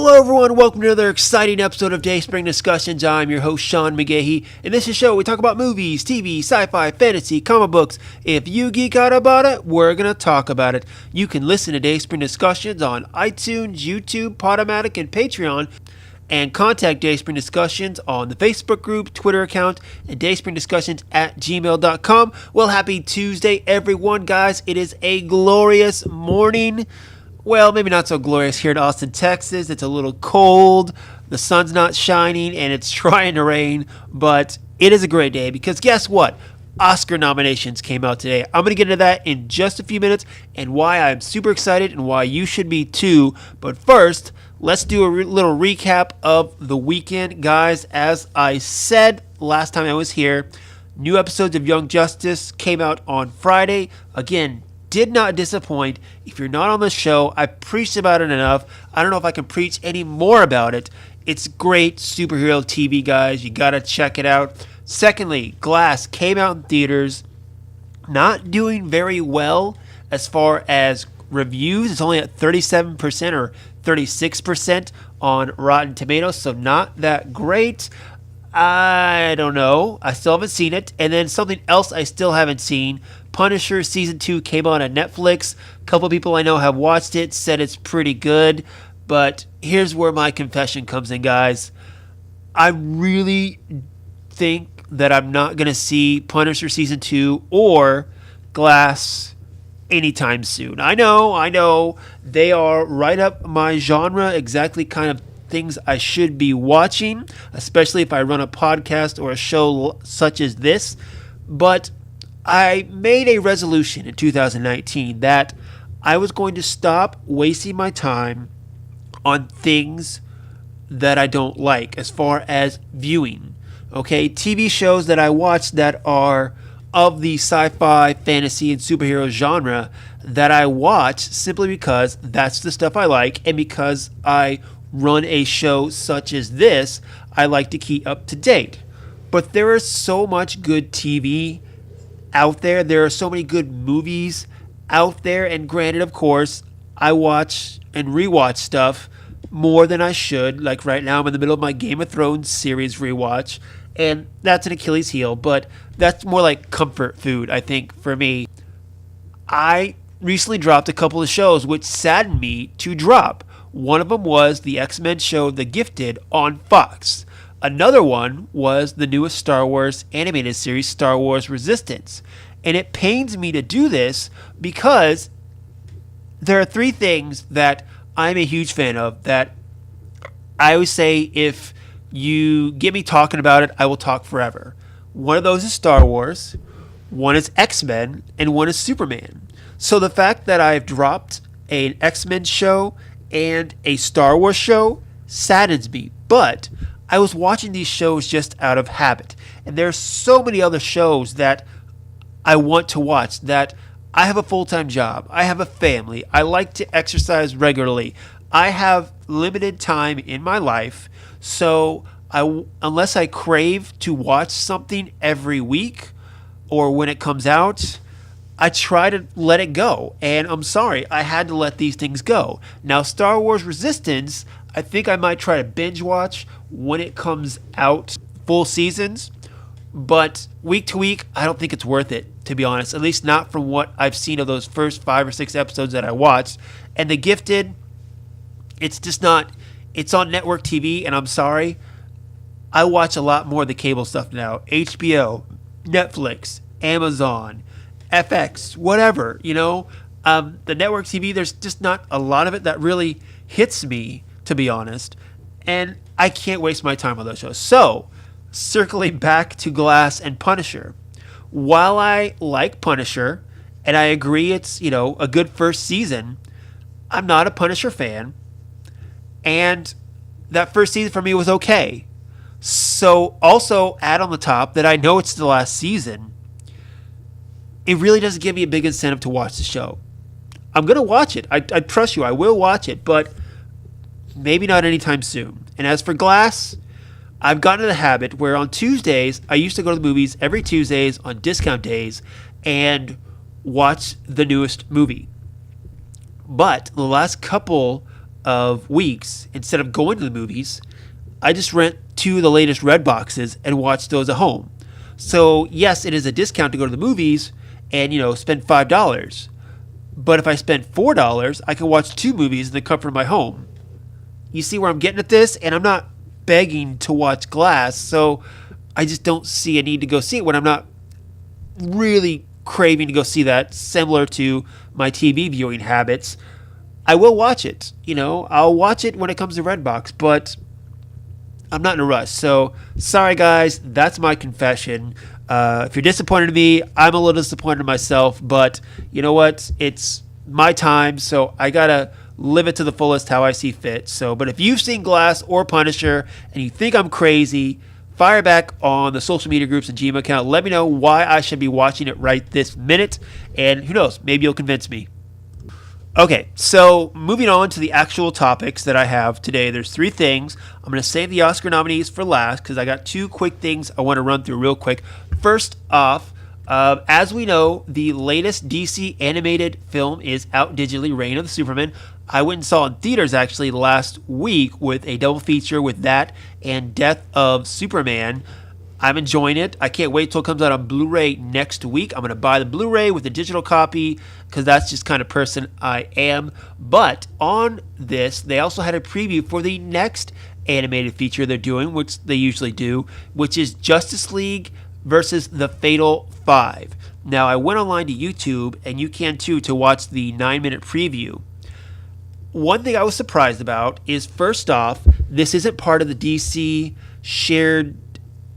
Hello everyone, welcome to another exciting episode of Dayspring Discussions. I'm your host Sean McGahee. In this show we talk about movies, TV, sci-fi, fantasy, comic books. If you geek out about it, we're going to talk about it. You can listen to Dayspring Discussions on iTunes, YouTube, Podomatic, and Patreon. And contact Dayspring Discussions on the Facebook group, Twitter account, and dayspringdiscussions@gmail.com. Well, happy Tuesday everyone, guys. It is a glorious morning. Well, maybe not so glorious here in Austin, Texas. It's a little cold, the sun's not shining, and it's trying to rain, but it is a great day because guess what? Oscar nominations came out today. I'm going to get into that in just a few minutes and why I'm super excited and why you should be too. But first, let's do a little recap of the weekend, guys. As I said last time I was here, new episodes of Young Justice came out on Friday. Again, did not disappoint. If you're not on the show, I preached about it enough. I don't know if I can preach any more about it. It's great superhero TV, guys. You gotta check it out. Secondly, Glass came out in theaters. Not doing very well as far as reviews. It's only at 37% or 36% on Rotten Tomatoes, so not that great. I don't know. I still haven't seen it. And then something else I still haven't seen. Punisher Season 2 came out on Netflix. A couple people I know have watched it, said it's pretty good. But here's where my confession comes in, guys. I really think that I'm not going to see Punisher Season 2 or Glass anytime soon. I know. They are right up my genre, exactly kind of things I should be watching, especially if I run a podcast or a show such as this. But I made a resolution in 2019 that I was going to stop wasting my time on things that I don't like as far as viewing. Okay, TV shows that I watch that are of the sci-fi, fantasy, and superhero genre that I watch simply because that's the stuff I like, and because I run a show such as this, I like to keep up to date. But there is so much good TV out there. There are so many good movies out there, and granted, of course, I watch and rewatch stuff more than I should. Like right now, I'm in the middle of my Game of Thrones series rewatch, and that's an Achilles heel, but that's more like comfort food, I think, for me. I recently dropped a couple of shows which saddened me to drop. One of them was the X-Men show The Gifted on Fox. Another one was the newest Star Wars animated series, Star Wars Resistance. And it pains me to do this because there are three things that I'm a huge fan of that I always say if you get me talking about it, I will talk forever. One of those is Star Wars, one is X-Men, and one is Superman. So the fact that I've dropped an X-Men show and a Star Wars show saddens me, but I was watching these shows just out of habit, and there's so many other shows that I want to watch. That I have a full-time job, I have a family, I like to exercise regularly, I have limited time in my life, so unless I crave to watch something every week or when it comes out, I try to let it go, and I'm sorry, I had to let these things go. Now, Star Wars Resistance, I think I might try to binge watch when it comes out, full seasons, but week to week, I don't think it's worth it, to be honest, at least not from what I've seen of those first 5 or 6 episodes that I watched. And The Gifted, it's just not, it's on network TV, and I'm sorry, I watch a lot more of the cable stuff now. HBO, Netflix, Amazon, FX, whatever, the network TV, there's just not a lot of it that really hits me, to be honest, and I can't waste my time on those shows. So, circling back to Glass and Punisher, while I like Punisher, and I agree it's, a good first season, I'm not a Punisher fan, and that first season for me was okay. So, also add on the top that I know it's the last season, it really doesn't give me a big incentive to watch the show. I'm going to watch it. I trust you. I will watch it, but maybe not anytime soon. And as for Glass, I've gotten in the habit where on Tuesdays, I used to go to the movies every Tuesdays on discount days and watch the newest movie. But the last couple of weeks, instead of going to the movies, I just rent two of the latest Red boxes and watch those at home. So yes, it is a discount to go to the movies and spend $5. But if I spend $4, I can watch two movies in the comfort of my home. You see where I'm getting at this? And I'm not begging to watch Glass, so I just don't see a need to go see it when I'm not really craving to go see that, similar to my TV viewing habits. I will watch it. I'll watch it when it comes to Redbox, but I'm not in a rush. So sorry, guys. That's my confession. If you're disappointed in me, I'm a little disappointed in myself. But you know what? It's my time, so I gotta live it to the fullest how I see fit. But if you've seen Glass or Punisher and you think I'm crazy, fire back on the social media groups and Gmail account. Let me know why I should be watching it right this minute. And who knows? Maybe you'll convince me. Okay, so moving on to the actual topics that I have today. There's three things. I'm going to save the Oscar nominees for last because I got two quick things I want to run through real quick. First off, as we know, the latest DC animated film is out digitally, Reign of the Superman. I went and saw it in theaters actually last week with a double feature with that and Death of Superman. I'm enjoying it. I can't wait till it comes out on Blu-ray next week. I'm going to buy the Blu-ray with the digital copy because that's just kind of person I am. But on this, they also had a preview for the next animated feature they're doing, which they usually do, which is Justice League versus the Fatal Five. Now, I went online to YouTube, and you can too, to watch the 9-minute preview. One thing I was surprised about is, first off, this isn't part of the DC shared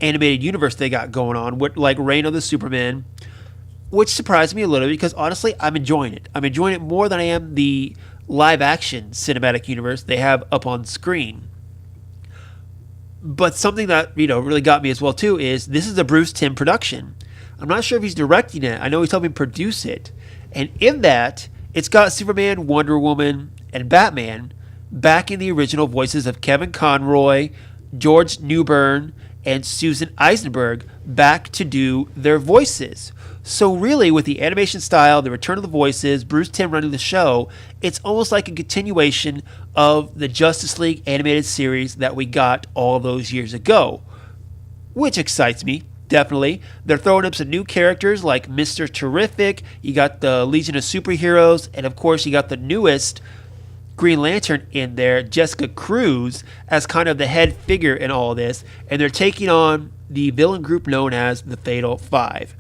animated universe they got going on, with like Reign of the Superman, which surprised me a little because honestly, I'm enjoying it. I'm enjoying it more than I am the live action cinematic universe they have up on screen. But something that really got me as well too is this is a Bruce Timm production. I'm not sure if he's directing it. I know he's helping produce it, and in that it's got Superman, Wonder Woman, and Batman back in the original voices of Kevin Conroy, George Newbern, and Susan Eisenberg back to do their voices. So really, with the animation style, the return of the voices, Bruce Timm running the show, it's almost like a continuation of the Justice League animated series that we got all those years ago, which excites me, definitely. They're throwing up some new characters like Mr. Terrific, you got the Legion of Superheroes, and of course you got the newest Green Lantern in there, Jessica Cruz, as kind of the head figure in all this, and they're taking on the villain group known as the Fatal Five.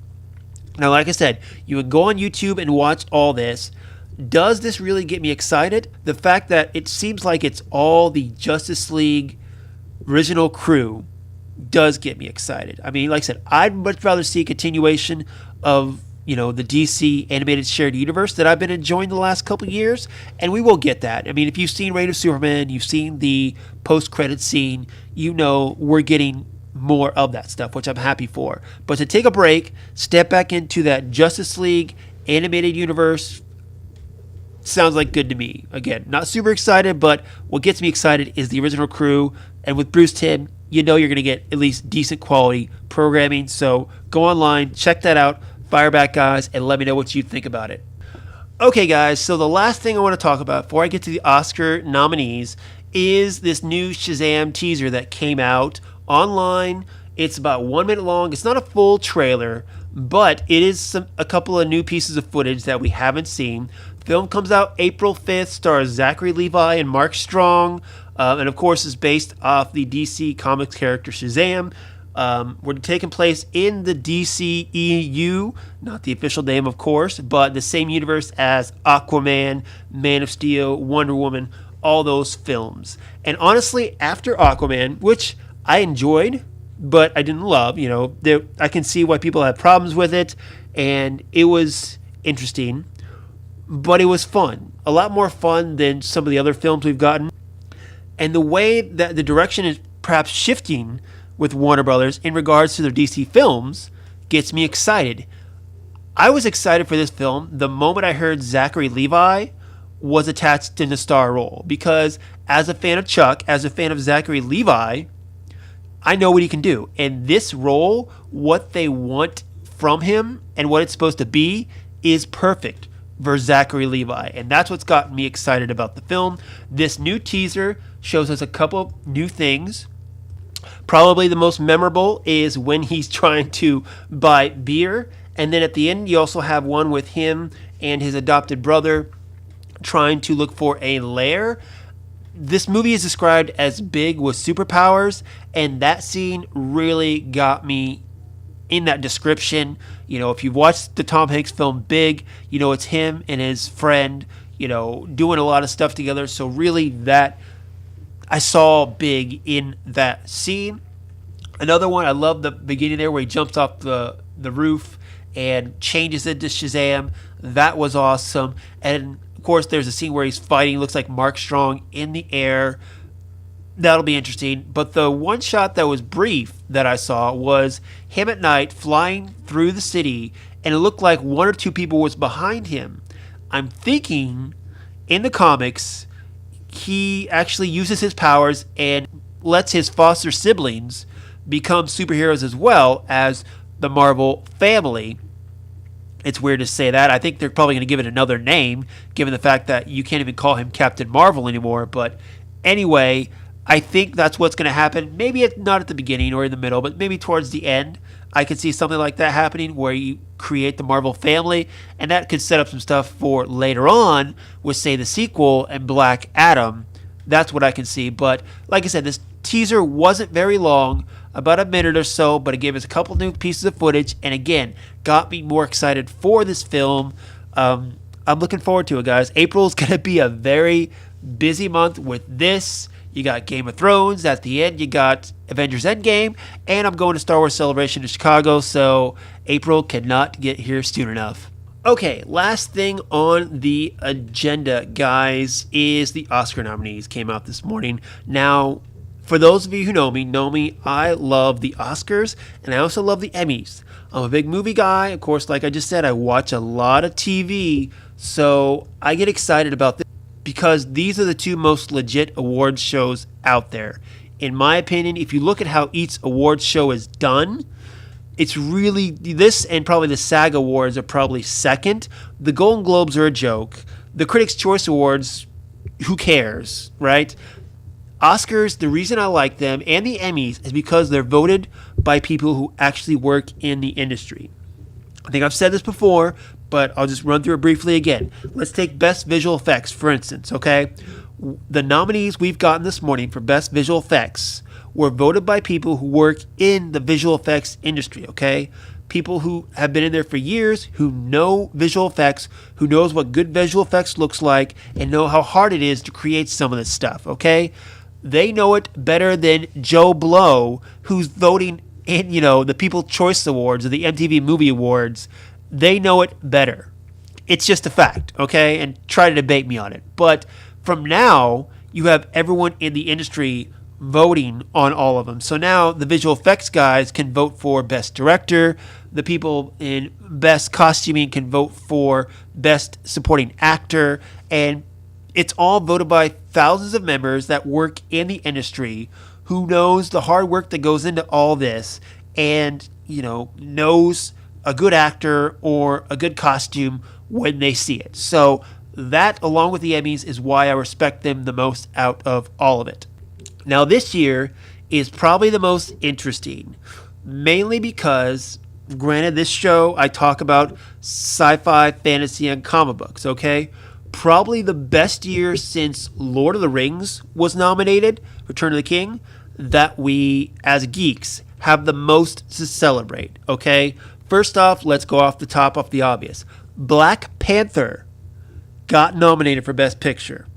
Now, like I said, you can go on YouTube and watch all this. Does this really get me excited? The fact that it seems like it's all the Justice League original crew does get me excited. I mean, like I said, I'd much rather see a continuation of the DC animated shared universe that I've been enjoying the last couple of years, and we will get that. I mean, if you've seen Reign of Superman, you've seen the post-credit scene, we're getting more of that stuff, which I'm happy for. But to take a break, step back into that Justice League animated universe sounds like good to me. Again, not super excited, but what gets me excited is the original crew, and with Bruce Timm, you're going to get at least decent quality programming. So go online, check that out. Fire back, guys, and let me know what you think about it. Okay, guys, so the last thing I want to talk about before I get to the Oscar nominees is this new Shazam teaser that came out online. It's about 1 minute long. It's not a full trailer, but it is a couple of new pieces of footage that we haven't seen. The film comes out April 5th, stars Zachary Levi and Mark Strong, and of course is based off the DC Comics character Shazam. We're taking place in the DCEU, not the official name, of course, but the same universe as Aquaman, Man of Steel, Wonder Woman, all those films. And honestly, after Aquaman, which I enjoyed, but I didn't love, I can see why people have problems with it, and it was interesting, but it was fun. A lot more fun than some of the other films we've gotten. And the way that the direction is perhaps shifting with Warner Brothers in regards to their DC films gets me excited. I was excited for this film the moment I heard Zachary Levi was attached in the star role, because as a fan of Chuck, as a fan of Zachary Levi, I know what he can do. And this role, what they want from him and what it's supposed to be, is perfect versus Zachary Levi. And that's what's gotten me excited about the film. This new teaser shows us a couple new things. Probably the most memorable is when he's trying to buy beer. And then at the end, you also have one with him and his adopted brother trying to look for a lair. This movie is described as big with superpowers, and that scene really got me in that description. You know, if you've watched the Tom Hanks film Big, you know it's him and his friend, you know, doing a lot of stuff together. So really that I saw Big in that scene. Another one, I love the beginning there where he jumps off the roof and changes it to Shazam. That was awesome. And of course, there's a scene where he's fighting, looks like Mark Strong in the air. That'll be interesting. But the one shot that was brief that I saw was him at night flying through the city, and it looked like one or two people was behind him. I'm thinking in the comics, he actually uses his powers and lets his foster siblings become superheroes as well as the Marvel family. It's weird to say that. I think they're probably going to give it another name, given the fact that you can't even call him Captain Marvel anymore. But anyway, I think that's what's going to happen. Maybe it's not at the beginning or in the middle, but maybe towards the end. I could see something like that happening where you create the Marvel family, and that could set up some stuff for later on with, say, the sequel and Black Adam. That's what I can see. But like I said, this teaser wasn't very long, about a minute or so, but it gave us a couple new pieces of footage, and again, got me more excited for this film. I'm looking forward to it, guys. April is going to be a very busy month with this. You got Game of Thrones. At the end, you got Avengers Endgame, and I'm going to Star Wars Celebration in Chicago, so April cannot get here soon enough. Okay, last thing on the agenda, guys, is the Oscar nominees came out this morning. Now, for those of you who know me, I love the Oscars, and I also love the Emmys. I'm a big movie guy. Of course, like I just said, I watch a lot of TV, so I get excited about this because these are the two most legit awards shows out there. In my opinion, if you look at how each awards show is done, it's really, this and probably the SAG Awards are probably second. The Golden Globes are a joke. The Critics' Choice Awards, who cares, right? Oscars, the reason I like them, and the Emmys, is because they're voted by people who actually work in the industry. I think I've said this before, but I'll just run through it briefly again. Let's take Best Visual Effects, for instance, okay? The nominees we've gotten this morning for Best Visual Effects were voted by people who work in the visual effects industry, okay? People who have been in there for years, who know visual effects, who knows what good visual effects looks like, and know how hard it is to create some of this stuff, okay? They know it better than Joe Blow, who's voting in, the People's Choice Awards or the MTV Movie Awards. They know it better. It's just a fact, okay? And try to debate me on it. But from now, you have everyone in the industry voting on all of them. So now the visual effects guys can vote for Best Director. The people in Best Costuming can vote for Best Supporting Actor. And it's all voted by thousands of members that work in the industry who knows the hard work that goes into all this and, knows a good actor or a good costume when they see it. So that, along with the Emmys, is why I respect them the most out of all of it. Now, this year is probably the most interesting, mainly because, granted, this show, I talk about sci-fi, fantasy, and comic books, okay? Probably the best year since Lord of the Rings was nominated, Return of the King, that we, as geeks, have the most to celebrate, okay? First off, let's go off the obvious. Black Panther got nominated for Best Picture.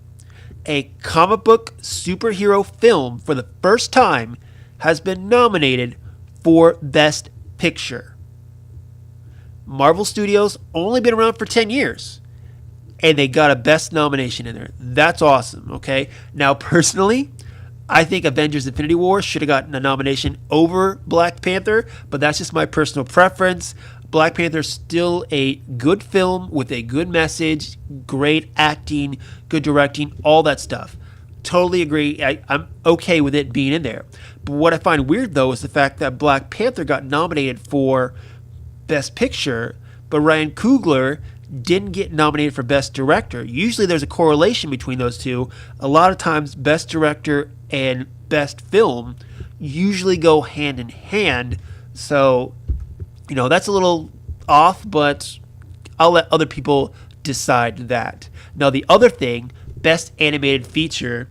A comic book superhero film for the first time has been nominated for Best Picture. Marvel Studios only been around for 10 years. And they got a Best nomination in there. That's awesome, okay? Now, personally, I think Avengers Infinity War should have gotten a nomination over Black Panther, but that's just my personal preference. Black Panther is still a good film with a good message, great acting, good directing, all that stuff. Totally agree. I'm okay with it being in there. But what I find weird, though, is the fact that Black Panther got nominated for Best Picture, but Ryan Coogler didn't get nominated for Best Director. Usually there's a correlation between those two. A lot of times Best Director and Best Film usually go hand in hand. So, that's a little off, but I'll let other people decide that. Now, the other thing, Best Animated Feature,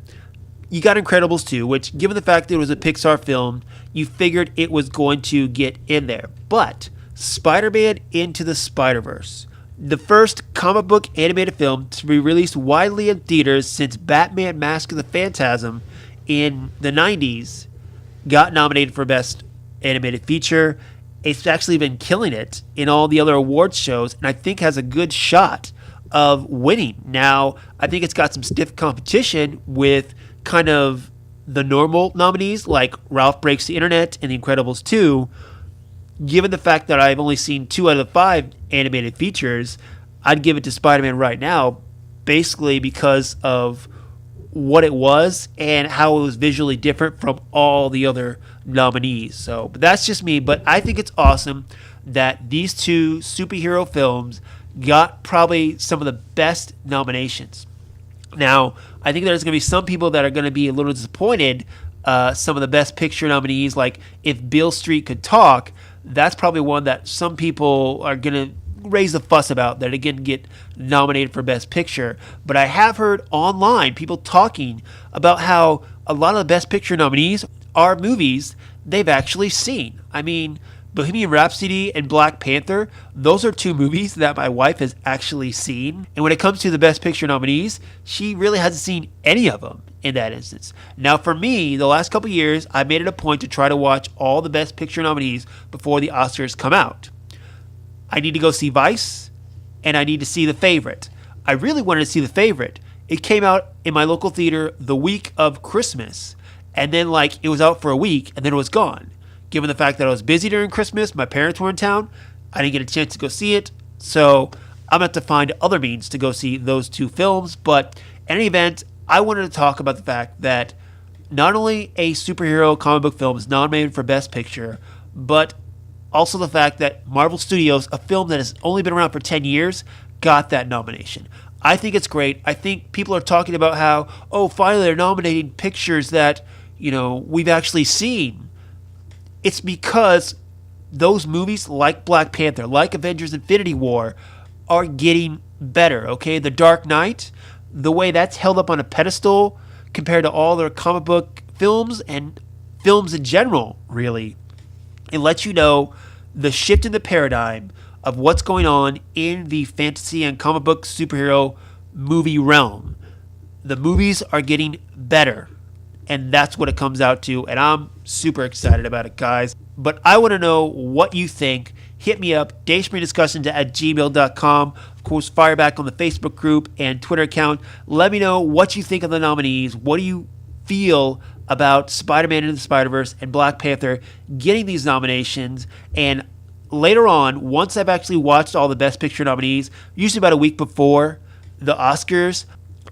you got Incredibles 2, which, given the fact that it was a Pixar film, you figured it was going to get in there. But Spider-Man Into the Spider-Verse, the first comic book animated film to be released widely in theaters since Batman Mask of the Phantasm in the 90s, got nominated for Best Animated Feature. It's actually been killing it in all the other awards shows, and I think has a good shot of winning. Now, I think it's got some stiff competition with kind of the normal nominees like Ralph Breaks the Internet and The Incredibles 2. Given the fact that I've only seen 2 out of the 5 animated features, I'd give it to Spider-Man right now, basically because of what it was and how it was visually different from all the other nominees. So, but that's just me. But I think it's awesome that these 2 superhero films got probably some of the best nominations. Now, I think there's going to be some people that are going to be a little disappointed. Some of the Best Picture nominees, like If Beale Street Could Talk, that's probably one that some people are going to raise a fuss about, that it didn't get nominated for Best Picture. But I have heard online people talking about how a lot of the Best Picture nominees are movies they've actually seen. I mean, Bohemian Rhapsody and Black Panther, those are 2 movies that my wife has actually seen. And when it comes to the Best Picture nominees, she really hasn't seen any of them in that instance. Now, for me, the last couple years, I made it a point to try to watch all the Best Picture nominees before the Oscars come out. I need to go see Vice, and I need to see The Favorite. I really wanted to see The Favorite. It came out in my local theater the week of Christmas, and then it was out for a week, and then it was gone. Given the fact that I was busy during Christmas, my parents were in town, I didn't get a chance to go see it, so I'm going to have to find other means to go see those 2 films. But in any event, I wanted to talk about the fact that not only a superhero comic book film is nominated for Best Picture, but also the fact that Marvel Studios, a film that has only been around for 10 years, got that nomination. I think it's great. I think people are talking about how, finally they're nominating pictures that, we've actually seen. It's because those movies like Black Panther, like Avengers Infinity War, are getting better, okay? The Dark Knight, the way that's held up on a pedestal compared to all their comic book films and films in general, really, it lets you know the shift in the paradigm of what's going on in the fantasy and comic book superhero movie realm. The movies are getting better, and that's what it comes out to, and I'm super excited about it, guys. But I want to know what you think. Hit me up, dayspringdiscussions@gmail.com. Of course, fire back on the Facebook group and Twitter account. Let me know what you think of the nominees. What do you feel about Spider-Man Into the Spider-Verse and Black Panther getting these nominations? And later on, once I've actually watched all the Best Picture nominees, usually about a week before the Oscars,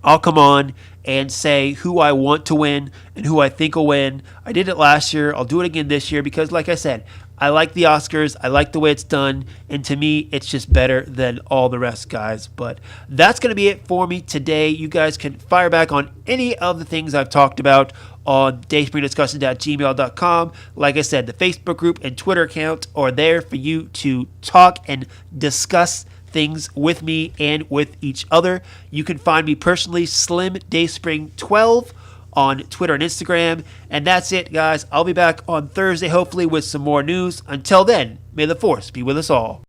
I'll come on and say who I want to win and who I think will win. I did it last year. I'll do it again this year because, like I said, I like the Oscars. I like the way it's done. And to me, it's just better than all the rest, guys. But that's going to be it for me today. You guys can fire back on any of the things I've talked about on dayspringdiscussions@gmail.com. Like I said, the Facebook group and Twitter account are there for you to talk and discuss things with me and with each other. You can find me personally, Slim Dayspring 12 on Twitter and Instagram. And that's it, guys. I'll be back on Thursday, hopefully, with some more news. Until then, may the force be with us all.